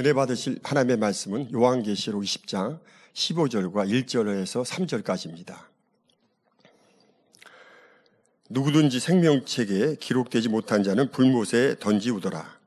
은혜 받으실 하나님의 말씀은 요한계시록 20장 15절과 1절에서 3절까지입니다. 누구든지 생명책에 기록되지 못한 자는 불못에 던지우더라.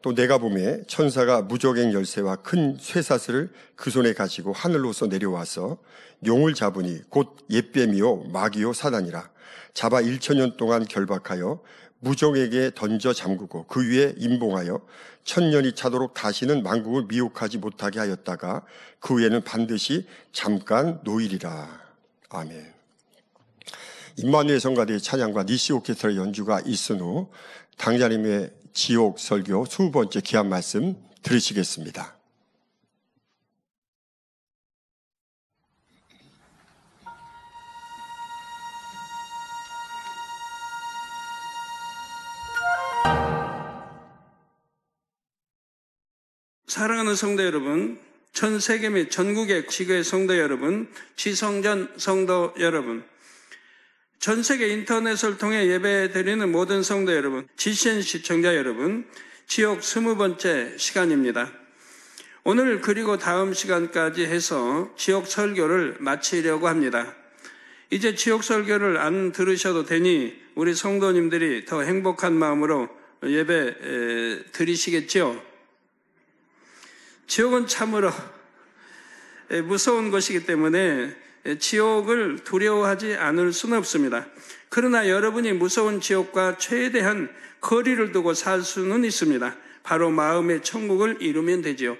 또 내가 보매 천사가 무저갱 열쇠와 큰 쇠사슬을 그 손에 가지고 하늘로서 내려와서 용을 잡으니 곧 옛뱀이요 마귀요 사단이라. 잡아 1000년 동안 결박하여 무정에게 던져 잠그고 그 위에 임봉하여 1000년이 차도록 다시는 만국을 미혹하지 못하게 하였다가 그 후에는 반드시 잠깐 놓이리라. 아멘. 임마누엘 성가대의 찬양과 니시 오케스트라 연주가 있은 후 당자님의 지옥 설교 20번째 귀한 말씀 들으시겠습니다. 사랑하는 성도 여러분, 전 세계 및 전국의 지교회 성도 여러분, 지성전 성도 여러분, 전 세계 인터넷을 통해 예배드리는 모든 성도 여러분, GCN 시청자 여러분, 지옥 20번째 시간입니다. 오늘 그리고 다음 시간까지 해서 지옥 설교를 마치려고 합니다. 이제 지옥 설교를 안 들으셔도 되니 우리 성도님들이 더 행복한 마음으로 예배 드리시겠죠? 지옥은 참으로 무서운 것이기 때문에 지옥을 두려워하지 않을 수는 없습니다. 그러나 여러분이 무서운 지옥과 최대한 거리를 두고 살 수는 있습니다. 바로 마음의 천국을 이루면 되지요.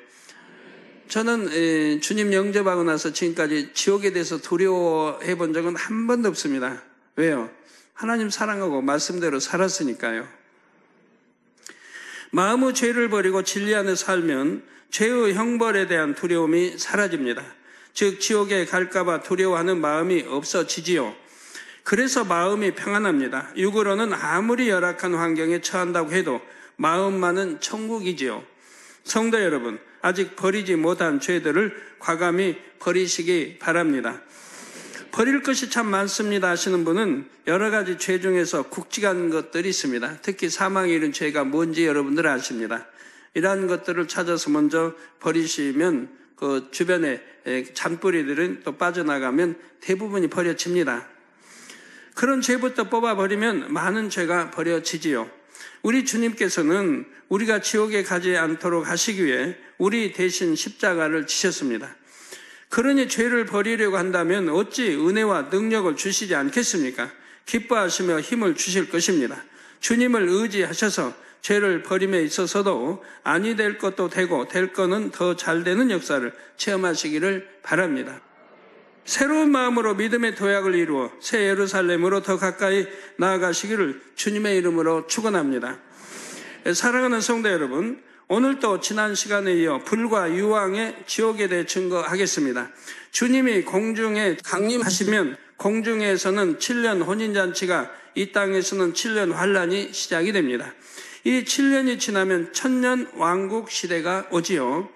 저는 주님 영접하고 나서 지금까지 지옥에 대해서 두려워해 본 적은 한 번도 없습니다. 왜요? 하나님 사랑하고 말씀대로 살았으니까요. 마음의 죄를 버리고 진리 안에 살면 죄의 형벌에 대한 두려움이 사라집니다. 즉 지옥에 갈까봐 두려워하는 마음이 없어지지요. 그래서 마음이 평안합니다. 육으로는 아무리 열악한 환경에 처한다고 해도 마음만은 천국이지요. 성도 여러분, 아직 버리지 못한 죄들을 과감히 버리시기 바랍니다. 버릴 것이 참 많습니다 하시는 분은 여러 가지 죄 중에서 굵직한 것들이 있습니다. 특히 사망에 이른 죄가 뭔지 여러분들 아십니다. 이러한 것들을 찾아서 먼저 버리시면 그 주변에 잔뿌리들은 또 빠져나가면 대부분이 버려집니다. 그런 죄부터 뽑아버리면 많은 죄가 버려지지요. 우리 주님께서는 우리가 지옥에 가지 않도록 하시기 위해 우리 대신 십자가를 지셨습니다. 그러니 죄를 버리려고 한다면 어찌 은혜와 능력을 주시지 않겠습니까? 기뻐하시며 힘을 주실 것입니다. 주님을 의지하셔서 죄를 버림에 있어서도 아니 될 것도 되고 될 거는 더 잘 되는 역사를 체험하시기를 바랍니다. 새로운 마음으로 믿음의 도약을 이루어 새 예루살렘으로 더 가까이 나아가시기를 주님의 이름으로 축원합니다. 사랑하는 성도 여러분, 오늘도 지난 시간에 이어 불과 유황의 지옥에 대해 증거하겠습니다. 주님이 공중에 강림하시면 공중에서는 7년 혼인잔치가, 이 땅에서는 7년 환란이 시작이 됩니다. 이 7년이 지나면 천년 왕국 시대가 오지요.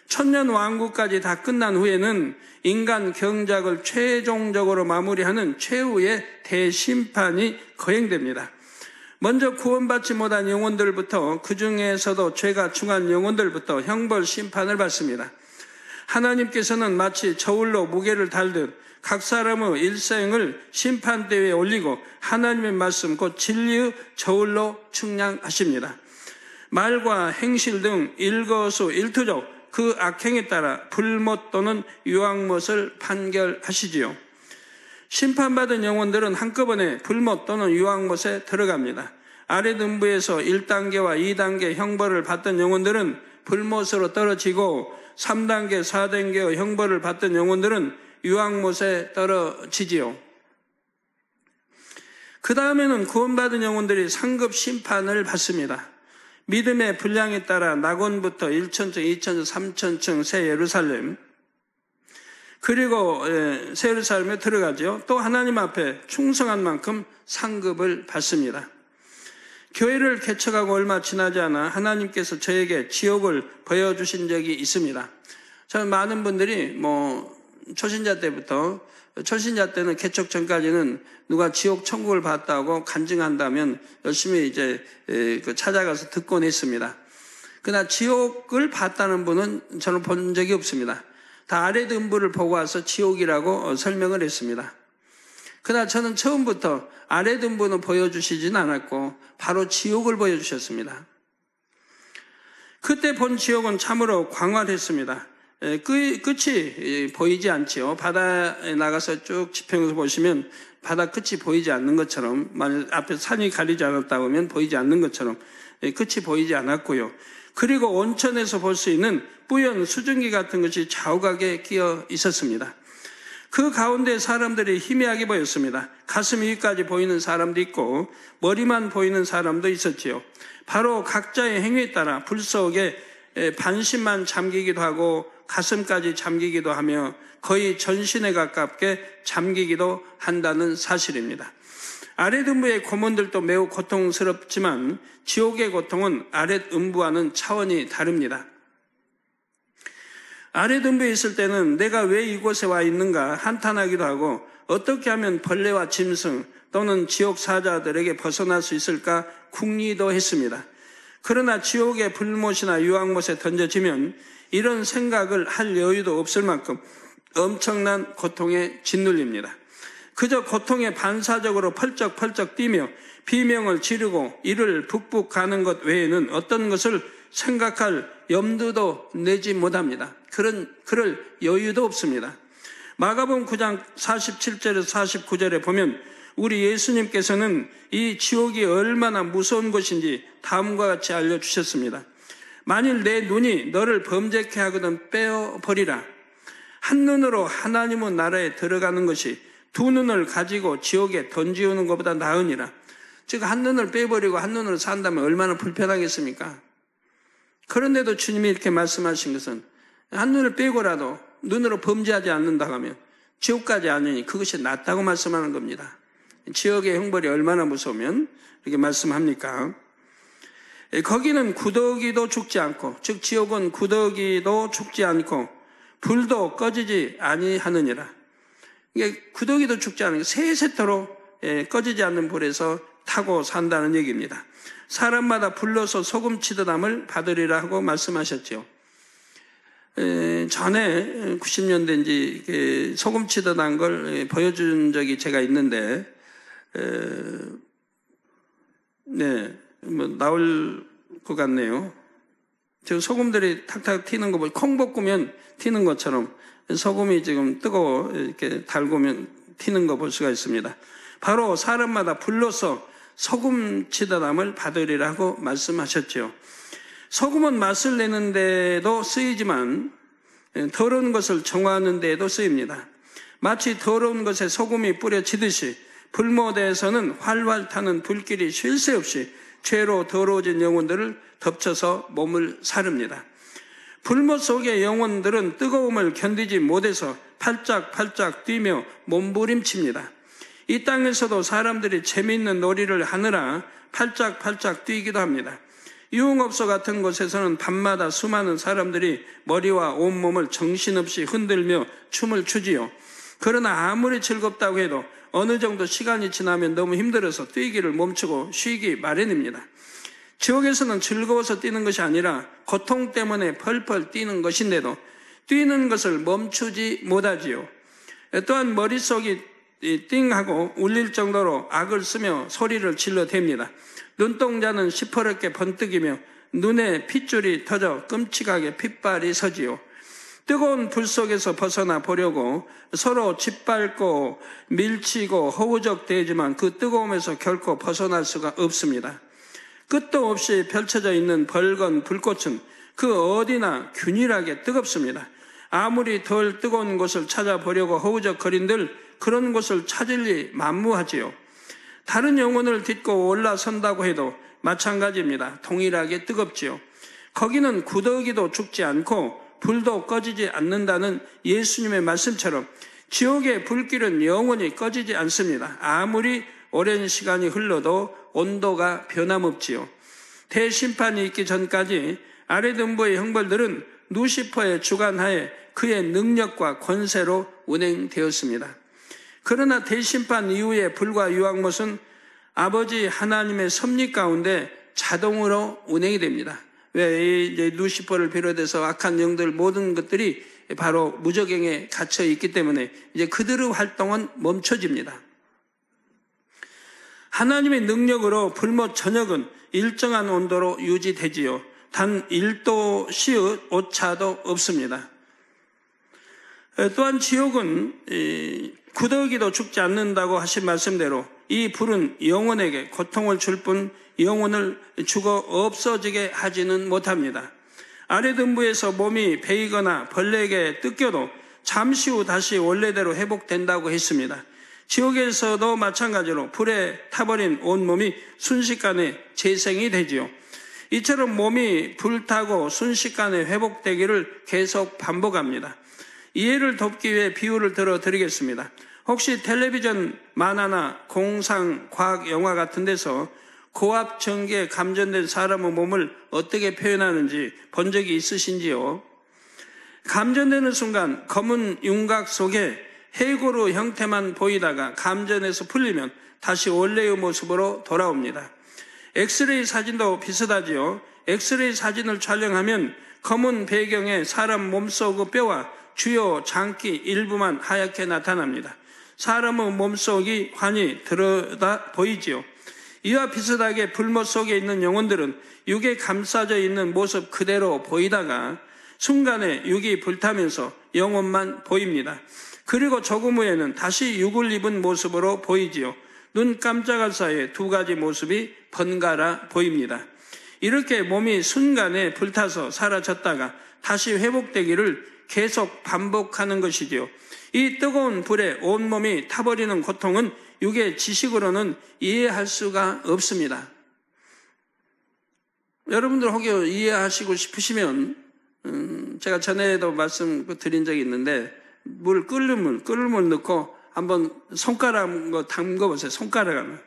천년 왕국까지 다 끝난 후에는 인간 경작을 최종적으로 마무리하는 최후의 대심판이 거행됩니다. 먼저 구원받지 못한 영혼들부터, 그 중에서도 죄가 중한 영혼들부터 형벌 심판을 받습니다. 하나님께서는 마치 저울로 무게를 달듯 각 사람의 일생을 심판대 위에 올리고 하나님의 말씀 곧 진리의 저울로 측량하십니다. 말과 행실 등 일거수일투족 그 악행에 따라 불못 또는 유황못을 판결하시지요. 심판받은 영혼들은 한꺼번에 불못 또는 유황못에 들어갑니다. 아래 등부에서 1단계와 2단계 형벌을 받던 영혼들은 불못으로 떨어지고 3단계, 4단계의 형벌을 받던 영혼들은 유황못에 떨어지지요. 그 다음에는 구원받은 영혼들이 상급 심판을 받습니다. 믿음의 분량에 따라 낙원부터 1,000층, 2,000층, 3,000층 새 예루살렘, 그리고 새 예루살렘에 들어가죠. 또 하나님 앞에 충성한 만큼 상급을 받습니다. 교회를 개척하고 얼마 지나지 않아 하나님께서 저에게 지옥을 보여주신 적이 있습니다. 저는 많은 분들이 초신자 때는 개척 전까지는 누가 지옥 천국을 봤다고 간증한다면 열심히 이제 찾아가서 듣곤 했습니다. 그러나 지옥을 봤다는 분은 저는 본 적이 없습니다. 다 아래 등부를 보고 와서 지옥이라고 설명을 했습니다. 그러나 저는 처음부터 아래 등부는 보여주시진 않았고 바로 지옥을 보여주셨습니다. 그때 본 지옥은 참으로 광활했습니다. 끝이 보이지 않지요. 바다에 나가서 쭉 지평에서 보시면 바다 끝이 보이지 않는 것처럼, 만약 앞에 산이 가리지 않았다고 하면 보이지 않는 것처럼 끝이 보이지 않았고요. 그리고 온천에서 볼 수 있는 뿌연 수증기 같은 것이 좌우각에 끼어 있었습니다. 그 가운데 사람들이 희미하게 보였습니다. 가슴 위까지 보이는 사람도 있고 머리만 보이는 사람도 있었지요. 바로 각자의 행위에 따라 불 속에 반신만 잠기기도 하고 가슴까지 잠기기도 하며 거의 전신에 가깝게 잠기기도 한다는 사실입니다. 아랫 음부의 고문들도 매우 고통스럽지만 지옥의 고통은 아랫 음부와는 차원이 다릅니다. 아랫 음부에 있을 때는 내가 왜 이곳에 와 있는가 한탄하기도 하고 어떻게 하면 벌레와 짐승 또는 지옥 사자들에게 벗어날 수 있을까 궁리도 했습니다. 그러나 지옥의 불못이나 유황못에 던져지면 이런 생각을 할 여유도 없을 만큼 엄청난 고통에 짓눌립니다. 그저 고통에 반사적으로 펄쩍펄쩍 뛰며 비명을 지르고 이를 북북 가는 것 외에는 어떤 것을 생각할 염두도 내지 못합니다. 그럴 여유도 없습니다. 마가복음 9장 47절에서 49절에 보면 우리 예수님께서는 이 지옥이 얼마나 무서운 것인지 다음과 같이 알려주셨습니다. 만일 내 눈이 너를 범죄케 하거든 빼어버리라. 한눈으로 하나님의 나라에 들어가는 것이 두 눈을 가지고 지옥에 던지우는 것보다 나으니라. 즉 한눈을 빼버리고 한눈으로 산다면 얼마나 불편하겠습니까? 그런데도 주님이 이렇게 말씀하신 것은 한눈을 빼고라도 눈으로 범죄하지 않는다고 하면 지옥까지 아니니 그것이 낫다고 말씀하는 겁니다. 지옥의 형벌이 얼마나 무서우면 이렇게 말씀합니까? 거기는 구더기도 죽지 않고, 즉 지옥은 구더기도 죽지 않고 불도 꺼지지 아니하느니라. 이게 구더기도 죽지 않은 세세토록 꺼지지 않는 불에서 타고 산다는 얘기입니다. 사람마다 불러서 소금치듯 함을 받으리라 하고 말씀하셨죠. 전에 90년대인지 소금치듯 한 걸 보여준 적이 제가 있는데 나올 것 같네요. 지금 소금들이 탁탁 튀는 거 보면 콩 볶으면 튀는 것처럼 소금이 지금 뜨거워 이렇게 달구면 튀는 거 볼 수가 있습니다. 바로 사람마다 불로서 소금치듯 함을 받으리라고 말씀하셨죠. 소금은 맛을 내는 데도 쓰이지만 더러운 것을 정화하는 데에도 쓰입니다. 마치 더러운 것에 소금이 뿌려지듯이 불못에서는 활활 타는 불길이 쉴 새 없이 죄로 더러워진 영혼들을 덮쳐서 몸을 사릅니다. 불못 속의 영혼들은 뜨거움을 견디지 못해서 팔짝팔짝 뛰며 몸부림칩니다. 이 땅에서도 사람들이 재미있는 놀이를 하느라 팔짝팔짝 뛰기도 합니다. 유흥업소 같은 곳에서는 밤마다 수많은 사람들이 머리와 온몸을 정신없이 흔들며 춤을 추지요. 그러나 아무리 즐겁다고 해도 어느 정도 시간이 지나면 너무 힘들어서 뛰기를 멈추고 쉬기 마련입니다. 지옥에서는 즐거워서 뛰는 것이 아니라 고통 때문에 펄펄 뛰는 것인데도 뛰는 것을 멈추지 못하지요. 또한 머릿속이 띵하고 울릴 정도로 악을 쓰며 소리를 질러댑니다. 눈동자는 시퍼렇게 번뜩이며 눈에 핏줄이 터져 끔찍하게 핏발이 서지요. 뜨거운 불 속에서 벗어나 보려고 서로 짓밟고 밀치고 허우적대지만 그 뜨거움에서 결코 벗어날 수가 없습니다. 끝도 없이 펼쳐져 있는 벌건 불꽃은 그 어디나 균일하게 뜨겁습니다. 아무리 덜 뜨거운 곳을 찾아보려고 허우적거린들 그런 곳을 찾을리 만무하지요. 다른 영혼을 딛고 올라선다고 해도 마찬가지입니다. 동일하게 뜨겁지요. 거기는 구더기도 죽지 않고 불도 꺼지지 않는다는 예수님의 말씀처럼 지옥의 불길은 영원히 꺼지지 않습니다. 아무리 오랜 시간이 흘러도 온도가 변함없지요. 대심판이 있기 전까지 아랫음부의 형벌들은 루시퍼의 주관하에 그의 능력과 권세로 운행되었습니다. 그러나 대심판 이후에 불과 유황못은 아버지 하나님의 섭리 가운데 자동으로 운행이 됩니다. 왜 이제 루시퍼를 비롯해서 악한 영들 모든 것들이 바로 무저갱에 갇혀 있기 때문에 이제 그들의 활동은 멈춰집니다. 하나님의 능력으로 불못 전역은 일정한 온도로 유지되지요. 단 1도씨의 오차도 없습니다. 또한 지옥은 구더기도 죽지 않는다고 하신 말씀대로 이 불은 영혼에게 고통을 줄 뿐 영혼을 죽어 없어지게 하지는 못합니다. 아래 등부에서 몸이 베이거나 벌레에게 뜯겨도 잠시 후 다시 원래대로 회복된다고 했습니다. 지옥에서도 마찬가지로 불에 타버린 온몸이 순식간에 재생이 되지요. 이처럼 몸이 불타고 순식간에 회복되기를 계속 반복합니다. 이해를 돕기 위해 비유를 들어드리겠습니다. 혹시 텔레비전 만화나 공상, 과학 영화 같은 데서 고압 전기에 감전된 사람의 몸을 어떻게 표현하는지 본 적이 있으신지요? 감전되는 순간 검은 윤곽 속에 해고루 형태만 보이다가 감전에서 풀리면 다시 원래의 모습으로 돌아옵니다. 엑스레이 사진도 비슷하지요. 엑스레이 사진을 촬영하면 검은 배경에 사람 몸속의 뼈와 주요 장기 일부만 하얗게 나타납니다. 사람의 몸속이 환히 들여다 보이지요. 이와 비슷하게 불못 속에 있는 영혼들은 육에 감싸져 있는 모습 그대로 보이다가 순간에 육이 불타면서 영혼만 보입니다. 그리고 조금 후에는 다시 육을 입은 모습으로 보이지요. 눈 깜짝할 사이에 두 가지 모습이 번갈아 보입니다. 이렇게 몸이 순간에 불타서 사라졌다가 다시 회복되기를 계속 반복하는 것이지요. 이 뜨거운 불에 온몸이 타버리는 고통은 육의 지식으로는 이해할 수가 없습니다. 여러분들 혹시 이해하시고 싶으시면 제가 전에도 말씀드린 적이 있는데 끓는 물 넣고 한번 손가락 담궈보세요. 손가락을.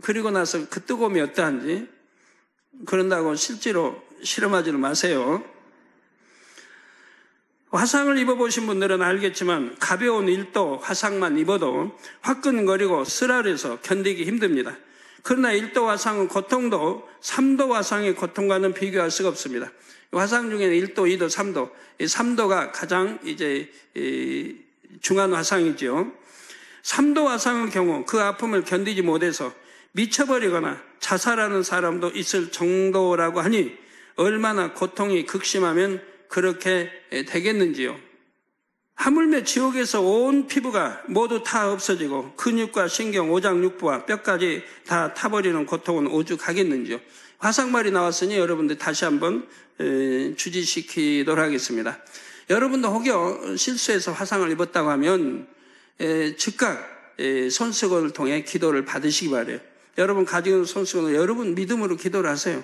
그리고 나서 그 뜨거움이 어떠한지. 그런다고 실제로 실험하지는 마세요. 화상을 입어보신 분들은 알겠지만 가벼운 1도 화상만 입어도 화끈거리고 쓰라려서 견디기 힘듭니다. 그러나 1도 화상의 고통도 3도 화상의 고통과는 비교할 수가 없습니다. 화상 중에는 1도, 2도, 3도. 이 3도가 가장 이제 중한 화상이죠. 3도 화상의 경우 그 아픔을 견디지 못해서 미쳐버리거나 자살하는 사람도 있을 정도라고 하니 얼마나 고통이 극심하면 그렇게 되겠는지요. 하물며 지옥에서 온 피부가 모두 다 없어지고 근육과 신경, 오장, 육부와 뼈까지 다 타버리는 고통은 오죽하겠는지요. 화상말이 나왔으니 여러분들 다시 한번 주지시키도록 하겠습니다. 여러분도 혹여 실수해서 화상을 입었다고 하면 즉각 손수건을 통해 기도를 받으시기 바라요. 여러분 가지고 있는 손수건을 여러분 믿음으로 기도를 하세요.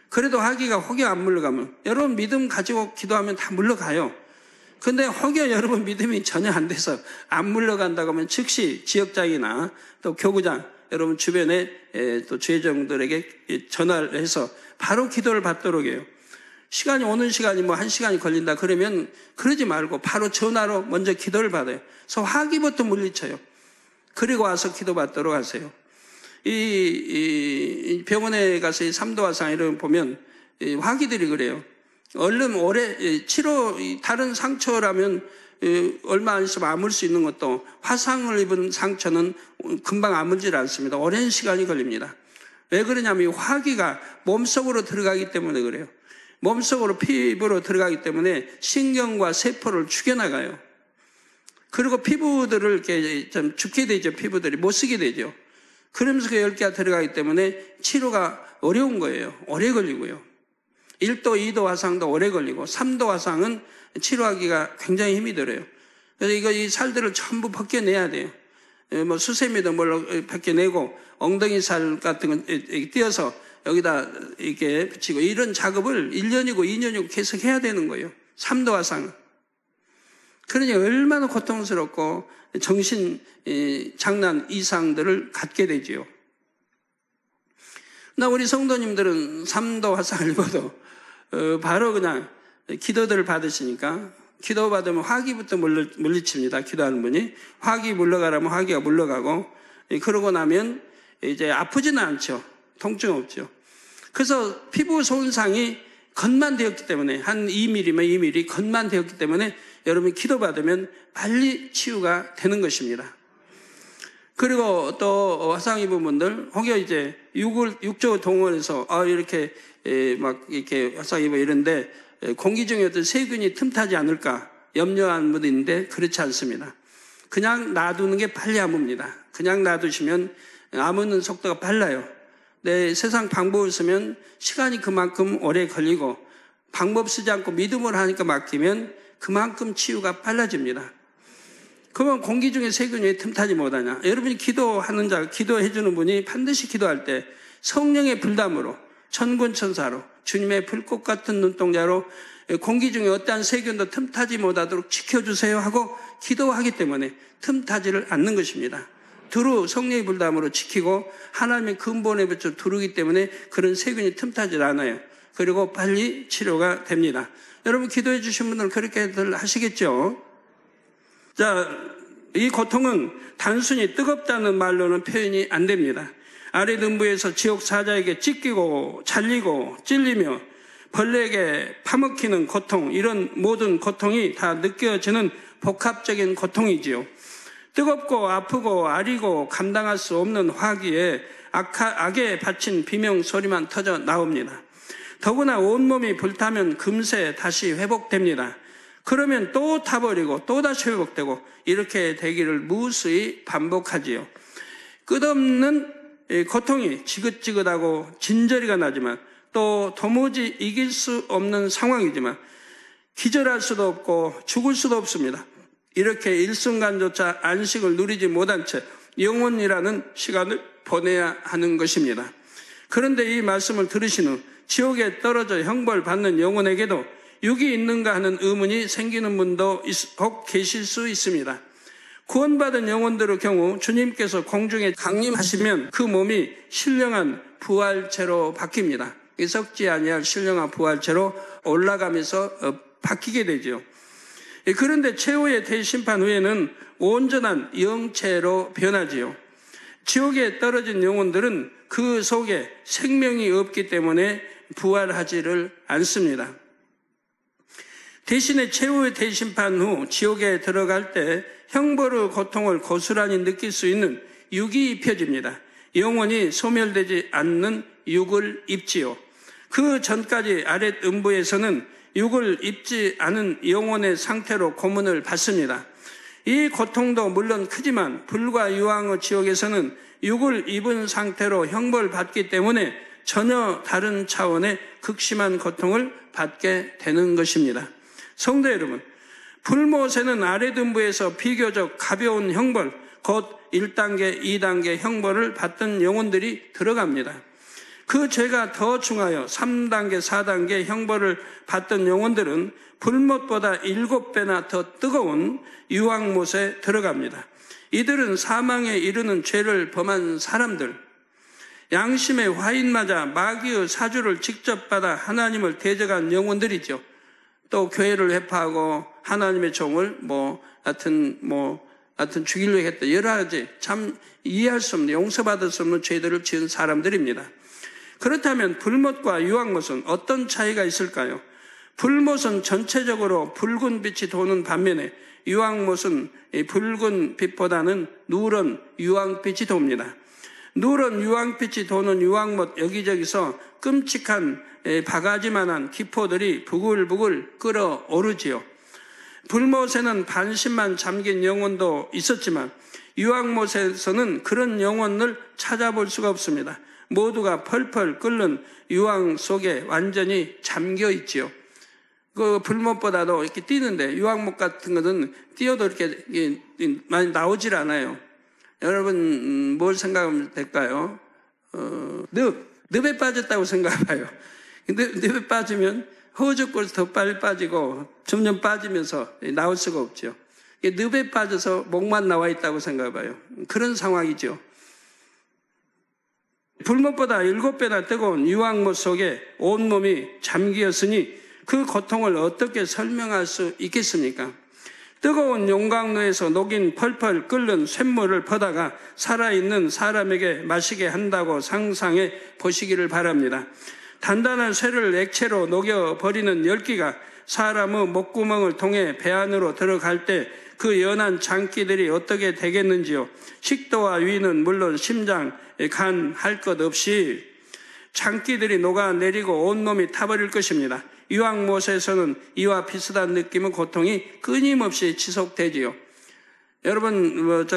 그래도 화기가 혹여 안 물러가면 여러분 믿음 가지고 기도하면 다 물러가요. 근데 혹여 여러분 믿음이 전혀 안 돼서 안 물러간다고 하면 즉시 지역장이나 또 교구장 여러분 주변에 또 주의종들에게 전화를 해서 바로 기도를 받도록 해요. 시간이 오는 시간이 뭐 1시간이 걸린다 그러면 그러지 말고 바로 전화로 먼저 기도를 받아요. 그래서 화기부터 물리쳐요. 그리고 와서 기도 받도록 하세요. 이 병원에 가서 이 3도 화상 이런 보면 화기들이 그래요. 얼른 오래 치료 다른 상처라면 얼마 안 있으면 아물 수 있는 것도 화상을 입은 상처는 금방 아물질 않습니다. 오랜 시간이 걸립니다. 왜 그러냐면 화기가 몸속으로 들어가기 때문에 그래요. 몸속으로 피부로 들어가기 때문에 신경과 세포를 죽여나가요. 그리고 피부들을 이렇게 좀 죽게 되죠. 피부들이 못 쓰게 되죠. 그러면서 그 열기가 들어가기 때문에 치료가 어려운 거예요. 오래 걸리고요. 1도, 2도 화상도 오래 걸리고 3도 화상은 치료하기가 굉장히 힘이 들어요. 그래서 이 살들을 전부 벗겨내야 돼요. 뭐 수세미도 뭘로 벗겨내고 엉덩이 살 같은 건 띄어서 여기다 이렇게 붙이고 이런 작업을 1년이고 2년이고 계속 해야 되는 거예요. 3도 화상은. 그러니 얼마나 고통스럽고 정신 장난 이상들을 갖게 되지요. 나 우리 성도님들은 3도 화상을 입어도 바로 그냥 기도들을 받으시니까 기도 받으면 화기부터 물리칩니다. 기도하는 분이 화기 물러가라면 화기가 물러가고 그러고 나면 이제 아프지는 않죠. 통증 없죠. 그래서 피부 손상이 겉만 되었기 때문에 한 2mm면 2mm 겉만 되었기 때문에 여러분이 기도받으면 빨리 치유가 되는 것입니다. 그리고 또 화상 입은 분들 혹여 이제 육조 동원해서 이렇게 막 이렇게 화상 입어 이런데 공기 중에 어떤 세균이 틈타지 않을까 염려하는 분도 있는데 그렇지 않습니다. 그냥 놔두는 게 빨리 아뭅니다. 그냥 놔두시면 아무는 속도가 빨라요. 세상 방법을 쓰면 시간이 그만큼 오래 걸리고 방법 쓰지 않고 믿음으로 하니까 맡기면 그만큼 치유가 빨라집니다. 그러면 공기 중에 세균이 왜 틈타지 못하냐? 여러분이 기도하는 자, 기도해 주는 분이 반드시 기도할 때 성령의 불담으로 천군천사로 주님의 불꽃 같은 눈동자로 공기 중에 어떠한 세균도 틈타지 못하도록 지켜주세요 하고 기도하기 때문에 틈타지를 않는 것입니다. 두루 성령의 불담으로 지키고 하나님의 근본에 붙여 두르기 때문에 그런 세균이 틈타지 않아요. 그리고 빨리 치료가 됩니다. 여러분 기도해 주신 분들은 그렇게들 하시겠죠? 자, 이 고통은 단순히 뜨겁다는 말로는 표현이 안 됩니다. 아래 등부에서 지옥 사자에게 찢기고 잘리고 찔리며 벌레에게 파먹히는 고통, 이런 모든 고통이 다 느껴지는 복합적인 고통이지요. 뜨겁고 아프고 아리고 감당할 수 없는 화기에 악에 바친 비명 소리만 터져 나옵니다. 더구나 온몸이 불타면 금세 다시 회복됩니다. 그러면 또 타버리고 또 다시 회복되고 이렇게 되기를 무수히 반복하지요. 끝없는 고통이 지긋지긋하고 진저리가 나지만 또 도무지 이길 수 없는 상황이지만 기절할 수도 없고 죽을 수도 없습니다. 이렇게 일순간조차 안식을 누리지 못한 채 영원이라는 시간을 보내야 하는 것입니다. 그런데 이 말씀을 들으신 후 지옥에 떨어져 형벌받는 영혼에게도 육이 있는가 하는 의문이 생기는 분도 혹 계실 수 있습니다. 구원받은 영혼들의 경우 주님께서 공중에 강림하시면 그 몸이 신령한 부활체로 바뀝니다. 썩지 아니할 신령한 부활체로 올라가면서 바뀌게 되죠. 그런데 최후의 대심판 후에는 온전한 영체로 변하지요. 지옥에 떨어진 영혼들은 그 속에 생명이 없기 때문에 부활하지를 않습니다. 대신에 최후의 대심판 후 지옥에 들어갈 때 형벌의 고통을 고스란히 느낄 수 있는 육이 입혀집니다. 영원히 소멸되지 않는 육을 입지요. 그 전까지 아랫 음부에서는 육을 입지 않은 영혼의 상태로 고문을 받습니다. 이 고통도 물론 크지만 불과 유황의 지옥에서는 육을 입은 상태로 형벌받기 때문에 전혀 다른 차원의 극심한 고통을 받게 되는 것입니다. 성도 여러분, 불못에는 아랫음부에서 비교적 가벼운 형벌, 곧 1단계, 2단계 형벌을 받던 영혼들이 들어갑니다. 그 죄가 더 중하여 3단계, 4단계 형벌을 받던 영혼들은 불못보다 7배나 더 뜨거운 유황못에 들어갑니다. 이들은 사망에 이르는 죄를 범한 사람들, 양심의 화인 맞아 마귀의 사주를 직접 받아 하나님을 대적한 영혼들이죠. 또 교회를 회파하고 하나님의 종을 하여튼 죽이려고 했다. 여러 가지 참 이해할 수 없는, 용서받을 수 없는 죄들을 지은 사람들입니다. 그렇다면 불못과 유황못은 어떤 차이가 있을까요? 불못은 전체적으로 붉은 빛이 도는 반면에 유황못은 붉은 빛보다는 누런 유황빛이 돕니다. 누런 유황빛이 도는 유황못 여기저기서 끔찍한 바가지만한 기포들이 부글부글 끓어오르지요. 불못에는 반신만 잠긴 영혼도 있었지만 유황못에서는 그런 영혼을 찾아볼 수가 없습니다. 모두가 펄펄 끓는 유황 속에 완전히 잠겨 있지요. 그 불못보다도 이렇게 뛰는데 유황못 같은 것은 뛰어도 이렇게 많이 나오질 않아요. 여러분 뭘 생각하면 될까요? 늪에 빠졌다고 생각해봐요. 늪에 빠지면 허우적거려서 더 빨리 빠지고 점점 빠지면서 나올 수가 없죠. 늪에 빠져서 목만 나와 있다고 생각해봐요. 그런 상황이죠. 불못보다 7배나 뜨거운 유황못 속에 온몸이 잠기었으니 그 고통을 어떻게 설명할 수 있겠습니까? 뜨거운 용광로에서 녹인 펄펄 끓는 쇳물을 퍼다가 살아있는 사람에게 마시게 한다고 상상해 보시기를 바랍니다. 단단한 쇠를 액체로 녹여버리는 열기가 사람의 목구멍을 통해 배 안으로 들어갈 때 그 연한 장기들이 어떻게 되겠는지요. 식도와 위는 물론 심장, 간 할 것 없이 장기들이 녹아내리고 온몸이 타버릴 것입니다. 유황못에서는 이와 비슷한 느낌의 고통이 끊임없이 지속되지요. 여러분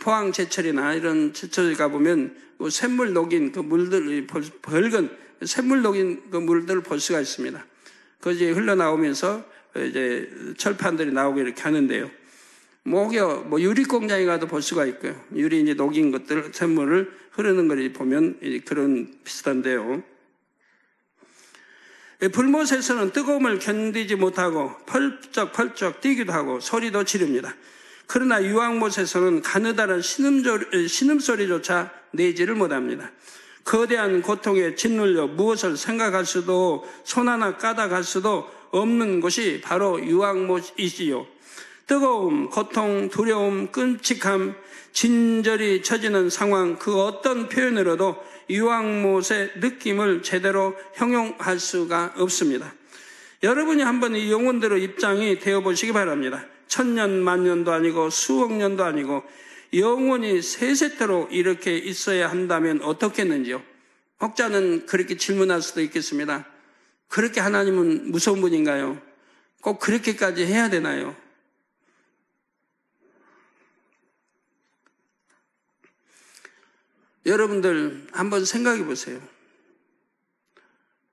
포항 제철이나 이런 제철 가보면 샘물 녹인 그 물들, 벌건 샘물 녹인 그 물들을 볼 수가 있습니다. 그것이 흘러나오면서 이제 철판들이 나오고 이렇게 하는데요. 유리 공장에 가도 볼 수가 있고요. 유리 이제 녹인 것들, 샘물을 흐르는 걸 보면 그런 비슷한데요. 불못에서는 뜨거움을 견디지 못하고 펄쩍펄쩍 뛰기도 하고 소리도 지릅니다. 그러나 유황못에서는 가느다란 신음소리조차 내지를 못합니다. 거대한 고통에 짓눌려 무엇을 생각할 수도 손 하나 까닥할 수도 없는 곳이 바로 유황못이지요. 뜨거움, 고통, 두려움, 끔찍함, 진절이 처지는 상황, 그 어떤 표현으로도 유황못의 느낌을 제대로 형용할 수가 없습니다. 여러분이 한번 이 영혼들의 입장이 되어보시기 바랍니다. 천년, 만년도 아니고 수억 년도 아니고 영원히 세세토록 이렇게 있어야 한다면 어떻겠는지요? 혹자는 그렇게 질문할 수도 있겠습니다. 그렇게 하나님은 무서운 분인가요? 꼭 그렇게까지 해야 되나요? 여러분들 한번 생각해 보세요.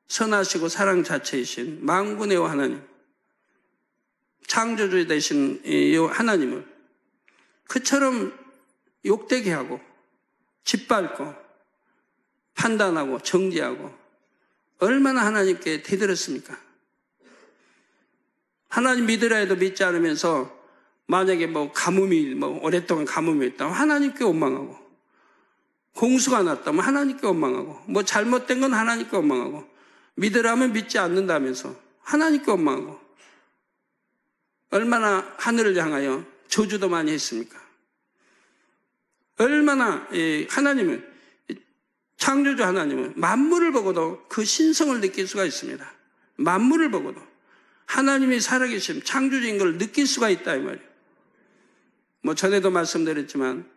선하시고 사랑 자체이신 만군의 하나님, 창조주 되신 이 하나님을 그처럼 욕되게 하고 짓밟고 판단하고 정죄하고 얼마나 하나님께 대들었습니까? 하나님 믿으라 해도 믿지 않으면서 만약에 가뭄이 오랫동안 가뭄이 있다면 하나님께 원망하고, 공수가 났다면 하나님께 원망하고, 잘못된 건 하나님께 원망하고, 믿으라면 믿지 않는다면서 하나님께 원망하고, 얼마나 하늘을 향하여 저주도 많이 했습니까? 얼마나 하나님은, 창조주 하나님은 만물을 보고도 그 신성을 느낄 수가 있습니다. 만물을 보고도 하나님이 살아계심, 창조주인 걸 느낄 수가 있다 이 말이에요. 전에도 말씀드렸지만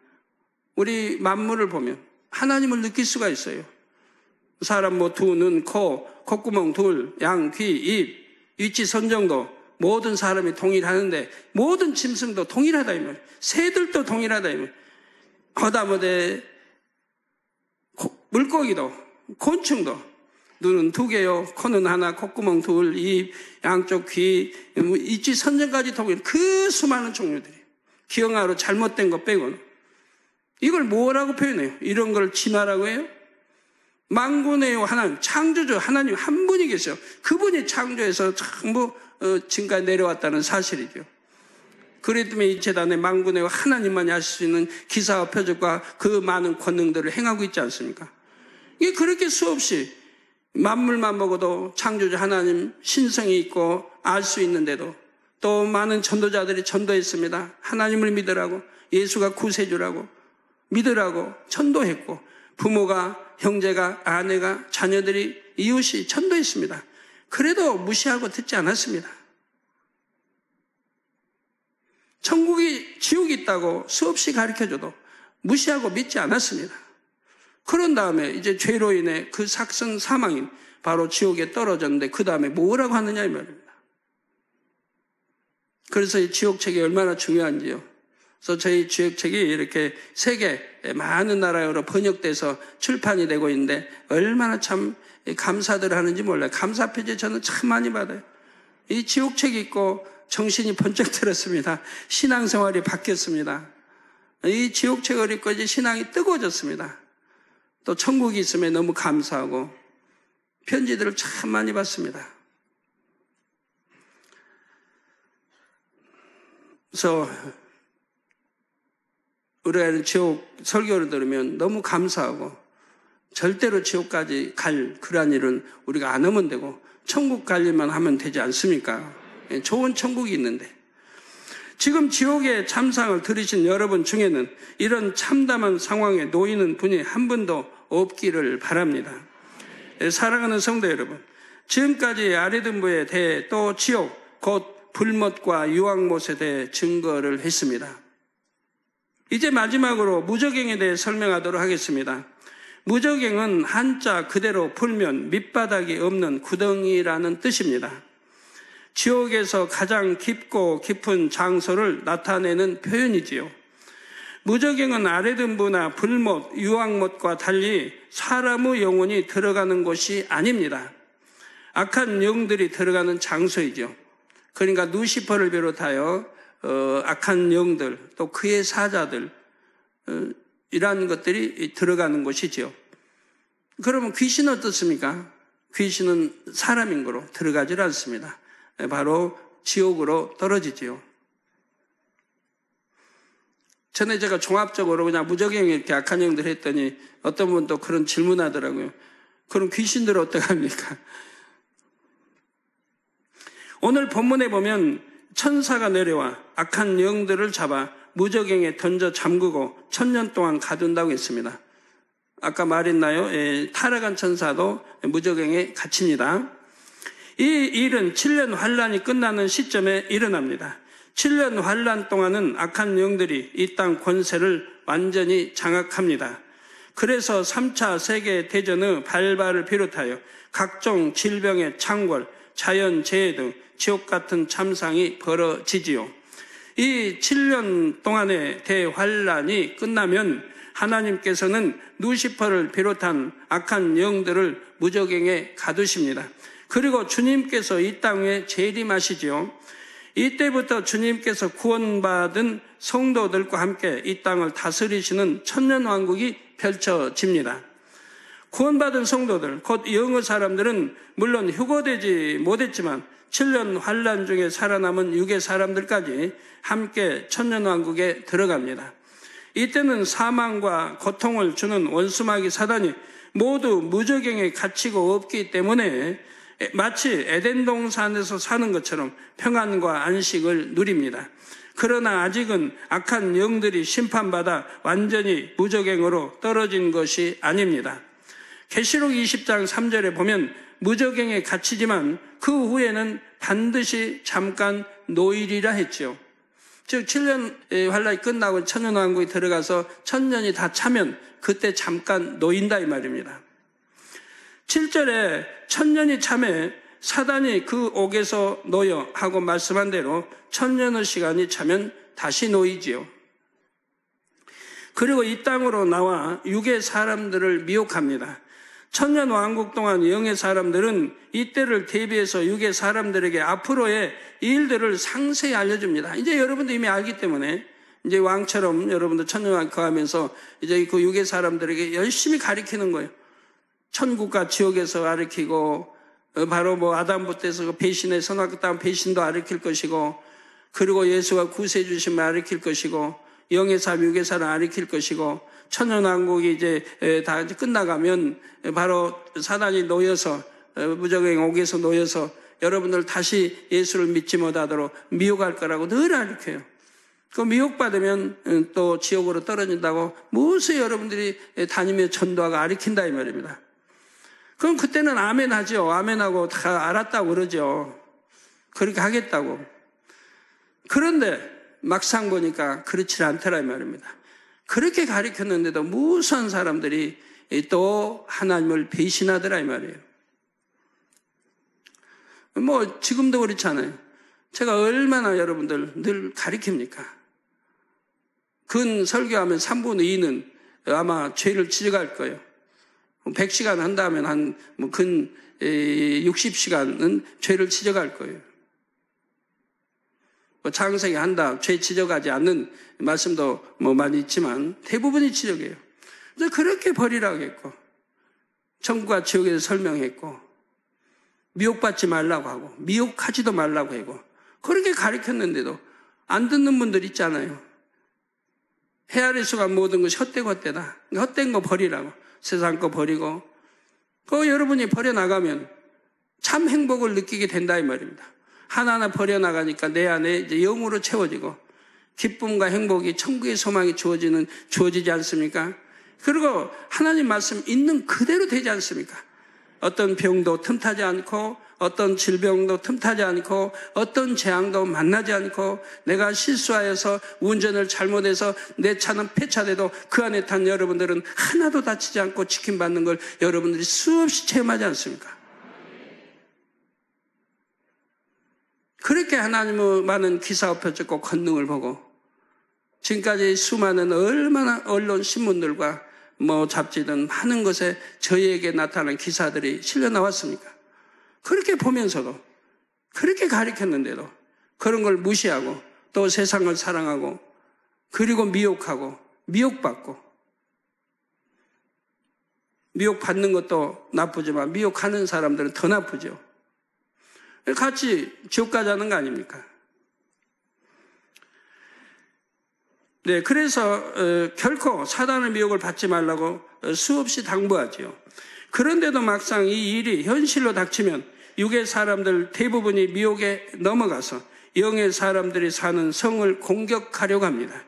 우리 만물을 보면 하나님을 느낄 수가 있어요. 사람 두 눈, 코, 콧구멍 둘, 양, 귀, 입, 위치 선정도 모든 사람이 동일하는데 모든 짐승도 동일하다 이 말이에요. 새들도 동일하다 이 말이에요. 하다못해 물고기도, 곤충도 눈은 2개요, 코는 하나, 콧구멍 둘, 입, 양쪽 귀, 위치 선정까지 동일. 그 수많은 종류들이 기형아로 잘못된 거 빼고는. 이걸 뭐라고 표현해요? 이런 걸 진화라고 해요? 만군의 하나님, 창조주 하나님 한 분이 계세요. 그분이 창조해서 전부 지금까지 내려왔다는 사실이죠. 그렇기 때문에 이 재단에 만군의 하나님만이 하실 수 있는 기사와 표적과 그 많은 권능들을 행하고 있지 않습니까? 이게 그렇게 수없이 만물만 보고도 창조주 하나님 신성이 있고 알 수 있는데도 또 많은 전도자들이 전도했습니다. 하나님을 믿으라고, 예수가 구세주라고 믿으라고 전도했고, 부모가, 형제가, 아내가, 자녀들이, 이웃이 전도했습니다. 그래도 무시하고 듣지 않았습니다. 천국이, 지옥이 있다고 수없이 가르쳐줘도 무시하고 믿지 않았습니다. 그런 다음에 이제 죄로 인해 그 삭선 사망인 바로 지옥에 떨어졌는데 그 다음에 뭐라고 하느냐 이 말입니다. 그래서 이 지옥책이 얼마나 중요한지요. 그래서 저희 지옥책이 이렇게 세계 많은 나라로 번역돼서 출판이 되고 있는데 얼마나 참 감사들 하는지 몰라요. 감사 표지 저는 참 많이 받아요. 이 지옥책이 있고 정신이 번쩍 들었습니다. 신앙생활이 바뀌었습니다. 이 지옥책을 읽고 이제 신앙이 뜨거워졌습니다. 또 천국이 있으면 너무 감사하고 편지들을 참 많이 받습니다. 그래서 우리가 지옥 설교를 들으면 너무 감사하고 절대로 지옥까지 갈 그러한 일은 우리가 안 하면 되고 천국 갈 일만 하면 되지 않습니까? 좋은 천국이 있는데. 지금 지옥의 참상을 들으신 여러분 중에는 이런 참담한 상황에 놓이는 분이 한 분도 없기를 바랍니다. 사랑하는 성도 여러분, 지금까지 아래등부에 대해 또 지옥, 곧 불못과 유황못에 대해 증거를 했습니다. 이제 마지막으로 무저갱에 대해 설명하도록 하겠습니다. 무저갱은 한자 그대로 풀면 밑바닥이 없는 구덩이라는 뜻입니다. 지옥에서 가장 깊고 깊은 장소를 나타내는 표현이지요. 무저갱은 아래등부나 불못, 유황못과 달리 사람의 영혼이 들어가는 곳이 아닙니다. 악한 영들이 들어가는 장소이죠. 그러니까 루시퍼를 비롯하여 악한 영들, 또 그의 사자들, 이러한 것들이 들어가는 곳이죠. 그러면 귀신은 어떻습니까? 귀신은 사람인 거로 들어가질 않습니다. 바로 지옥으로 떨어지지요. 전에 제가 종합적으로 그냥 무저갱이 이렇게 악한 영들 했더니 어떤 분도 그런 질문하더라고요. 그럼 귀신들은 어떡합니까? 오늘 본문에 보면 천사가 내려와 악한 영들을 잡아 무저갱에 던져 잠그고 1000년 동안 가둔다고 했습니다. 아까 말했나요? 타락한 천사도 무저갱에 갇힙니다. 이 일은 7년 환란이 끝나는 시점에 일어납니다. 7년 환란 동안은 악한 영들이 이 땅 권세를 완전히 장악합니다. 그래서 3차 세계대전의 발발을 비롯하여 각종 질병의 창궐, 자연재해 등 지옥 같은 참상이 벌어지지요. 이 7년 동안의 대환란이 끝나면 하나님께서는 루시퍼를 비롯한 악한 영들을 무저갱에 가두십니다. 그리고 주님께서 이 땅에 재림하시지요. 이때부터 주님께서 구원받은 성도들과 함께 이 땅을 다스리시는 천년왕국이 펼쳐집니다. 구원받은 성도들, 곧 영의 사람들은 물론 휴거되지 못했지만 7년 환란 중에 살아남은 육의 사람들까지 함께 천년왕국에 들어갑니다. 이때는 사망과 고통을 주는 원수마귀 사단이 모두 무저갱에 갇히고 없기 때문에 마치 에덴 동산에서 사는 것처럼 평안과 안식을 누립니다. 그러나 아직은 악한 영들이 심판받아 완전히 무저갱으로 떨어진 것이 아닙니다. 계시록 20장 3절에 보면 무저갱에 갇히지만 그 후에는 반드시 잠깐 노일이라 했죠. 즉 7년 환란이 끝나고 천년왕국에 들어가서 1000년이 다 차면 그때 잠깐 놓인다 이 말입니다. 7절에 1000년이 차면 사단이 그 옥에서 놓여 하고 말씀한 대로 1000년의 시간이 차면 다시 놓이지요. 그리고 이 땅으로 나와 육의 사람들을 미혹합니다. 1000년 왕국 동안 영의 사람들은 이때를 대비해서 육의 사람들에게 앞으로의 일들을 상세히 알려줍니다. 이제 여러분도 이미 알기 때문에 이제 왕처럼 여러분도 천년 왕국 하면서 이제 그 육의 사람들에게 열심히 가르치는 거예요. 천국과 지옥에서 가르치고 바로 뭐 아담부터해서 그 배신의 선악 땅 배신도 가르칠 것이고 그리고 예수가 구세해 주심을 가르칠 것이고 영의 삶, 육의 삶을 가르칠 것이고 천년왕국이 이제 다 끝나가면 바로 사단이 놓여서 무저갱 옥에서 놓여서 여러분들 다시 예수를 믿지 못하도록 미혹할 거라고 늘 가르쳐요. 그 미혹받으면 또 지옥으로 떨어진다고 무엇을 여러분들이 다니며 전도하고 가르친다 이 말입니다. 그럼 그때는 아멘 하죠. 아멘하고 다 알았다고 그러죠. 그렇게 하겠다고. 그런데 막상 보니까 그렇지 않더라 이 말입니다. 그렇게 가르쳤는데도 무수한 사람들이 또 하나님을 배신하더라 이 말이에요. 뭐 지금도 그렇잖아요. 제가 얼마나 여러분들 늘 가르칩니까? 근 설교하면 3분의 2는 아마 죄를 지적할 거예요. 100시간 한다면 근 60시간은 죄를 지적할 거예요. 창세기 한다, 죄 지적하지 않는 말씀도 뭐 많이 있지만 대부분이 지적해요. 그래서 그렇게 버리라고 했고, 천국과 지옥에 대해서 설명했고, 미혹받지 말라고 하고, 미혹하지도 말라고 하고, 그렇게 가르쳤는데도 안 듣는 분들 있잖아요. 해 아래 수가 모든 것이 헛되고 헛되다. 헛된 거 버리라고. 세상 거 버리고. 그거 여러분이 버려나가면 참 행복을 느끼게 된다 이 말입니다. 하나하나 버려나가니까 내 안에 이제 영으로 채워지고 기쁨과 행복이 천국의 소망이 주어지지 않습니까? 그리고 하나님 말씀 있는 그대로 되지 않습니까? 어떤 병도 틈타지 않고 어떤 질병도 틈타지 않고 어떤 재앙도 만나지 않고 내가 실수하여서 운전을 잘못해서 내 차는 폐차돼도 그 안에 탄 여러분들은 하나도 다치지 않고 지킴받는 걸 여러분들이 수없이 체험하지 않습니까? 그렇게 하나님의 많은 기사와 찍고 권능을 보고 지금까지 수많은 얼마나 언론 신문들과 잡지든 많은 것에 저희에게 나타난 기사들이 실려 나왔습니까? 그렇게 보면서도 그렇게 가르쳤는데도 그런 걸 무시하고 또 세상을 사랑하고 그리고 미혹하고 미혹받고 미혹받는 것도 나쁘지만 미혹하는 사람들은 더 나쁘죠. 같이 지옥 가자는 거 아닙니까? 네, 그래서 결코 사단의 미혹을 받지 말라고 수없이 당부하지요. 그런데도 막상 이 일이 현실로 닥치면 육의 사람들 대부분이 미혹에 넘어가서 영의 사람들이 사는 성을 공격하려고 합니다.